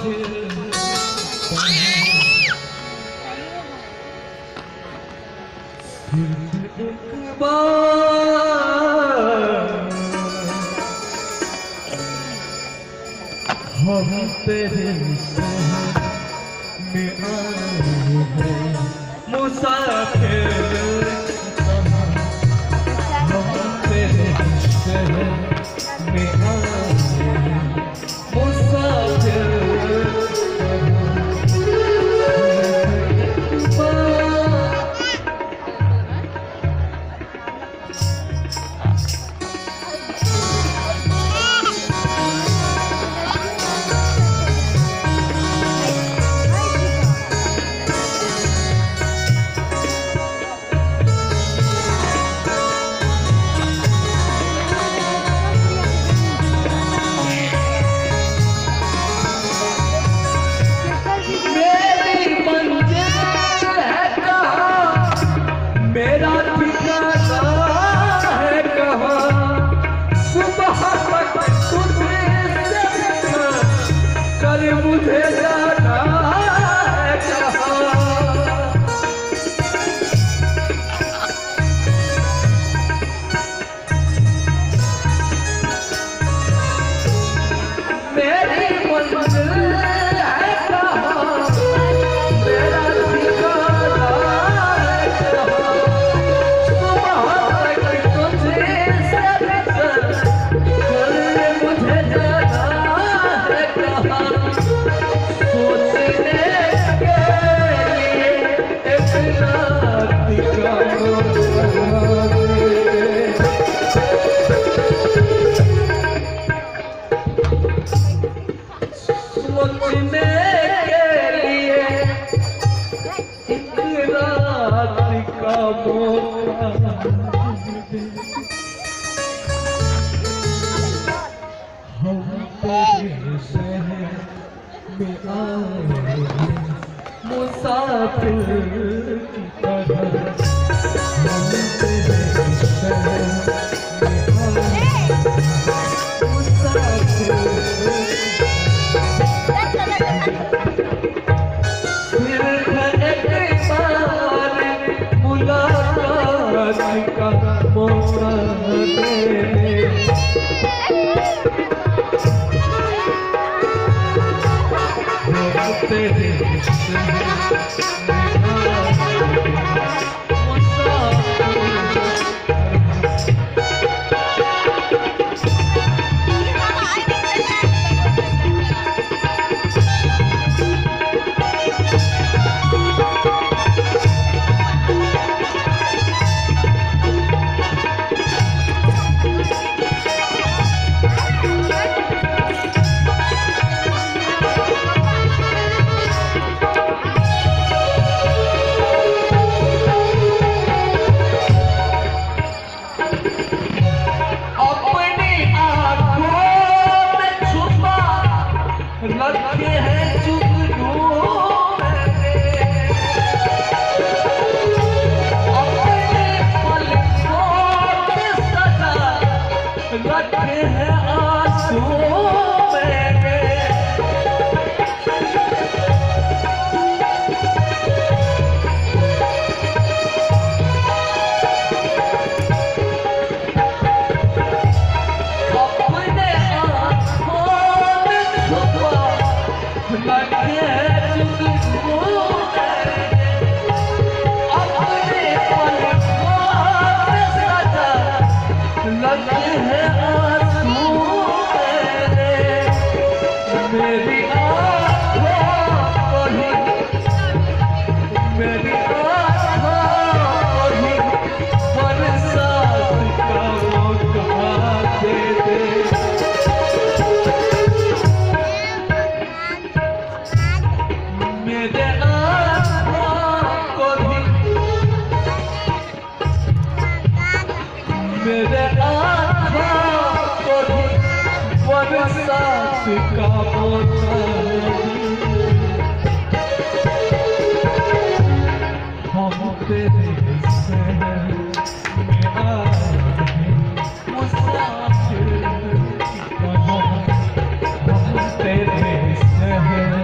हम तेरे शहर में आए हैं मुसाफिर, हम तेरे शहर में आए हैं मुसाफिर। मुझे जाना है कहाँ, मेरी मंजिल है कहाँ, मेरा ठिकाना है कहाँ, सुबह तक तुझे से मुझे जाना है कहाँ। मुसाफिर की तरह हम तेरे शहर में आए मुसाफिर। फिर एक बार मुलाकात का मौका दे, तेरे लगे हैं जुगनू अपने पलकों पे सजा, लगे हैं आंसू मेरे। मेरे आँखों को बरसात का मौका हम तेरे शहर में आए मुसाफिर की तरह, हम तेरे शहर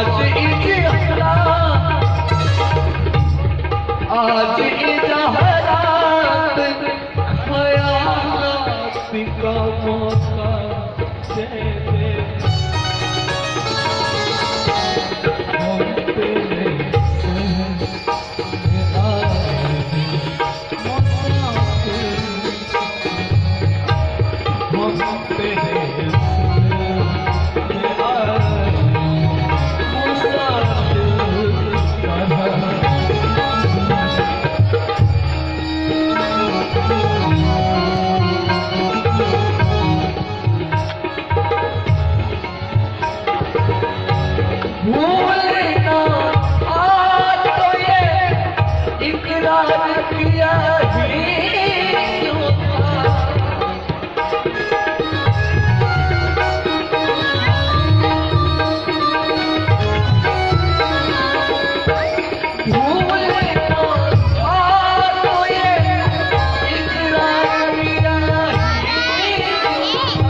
आज इजहरा आज इजहरात खयालात का मौका दे दे हम तेरे शहर में आए मुसाफिर हम तेरे भूलना आज तो ये इकरार किया ही क्यों था भूलना आज तो ये इकरार किया ही क्यों था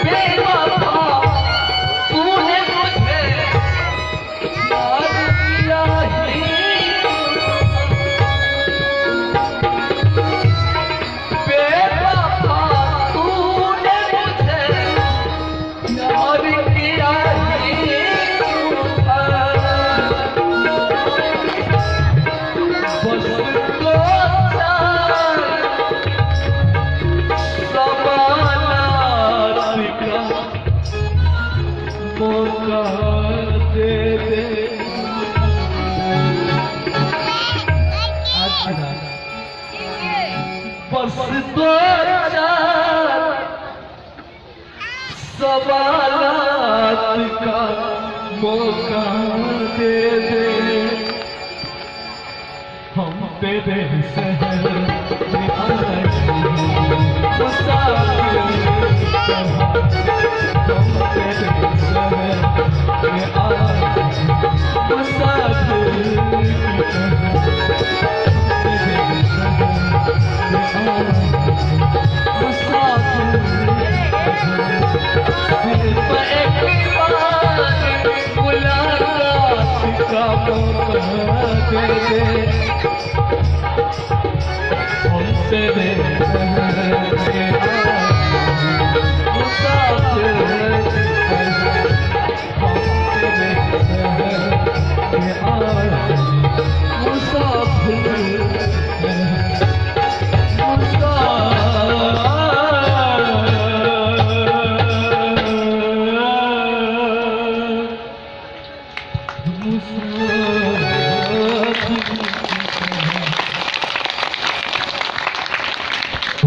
बेवफा तूने मुझे याद किया ही बेवफा तूने मुझे याद किया ही क्यों था बस दो चार सवालात का मौका दे दे बस दो चार सवालात का मौका दे दे हम तेरे शहर में आए मुसाफिर हम तेरे शहर में आए मुसाफिर सिर्फ एक बार मुलाकात का मौका दे दे हम तेरे शहर में आए मुसाफिर हम तेरे शहर में आए मुसाफिर मुसाफिर